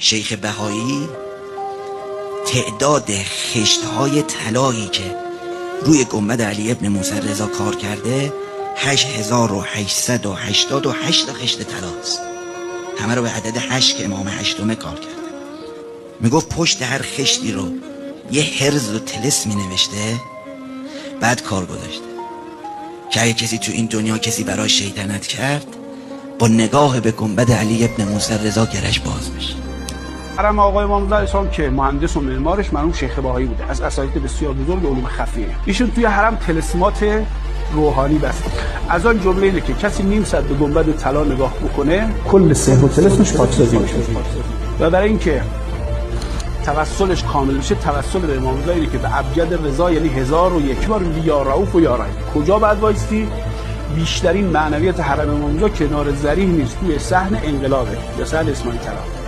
شیخ بهایی تعداد خشت‌های طلایی که روی گنبد علی ابن موسی رضا کار کرده 8888 تا خشت طلاست، همه رو به عدد 8 که امام هشتمه کار کرده. میگفت پشت هر خشتی رو یه حرز و طلسمی نوشته، بعد کار گذاشته که اگه کسی تو این دنیا کسی برای شیطنت کرد، با نگاه به گنبد علی ابن موسی رضا گرش باز بشه. حرم آقای امام رضا اسلام که مهندس و معمارش مرحوم شیخ بهایی بوده، از اساتید بسیار بزرگ علوم خفیه. ایشون توی حرم طلسمات روحانی بست. از آن جمله اینه که کسی نیم ساعت به گنبد طلا نگاه بکنه کل سحر و طلسمش پاکسازی میشه. و برای اینکه توسلش کامل بشه، توسل به امام رضا اینه که به ابجد رضا، یعنی 1001 بار میگه یا رؤوف و یا رحیم. کجا بعد وایستی؟ بیشترین معنویت حرم امام رضا کنار ذریح نیست، توی صحن انقلابه یا صحن اسماعیل طلا.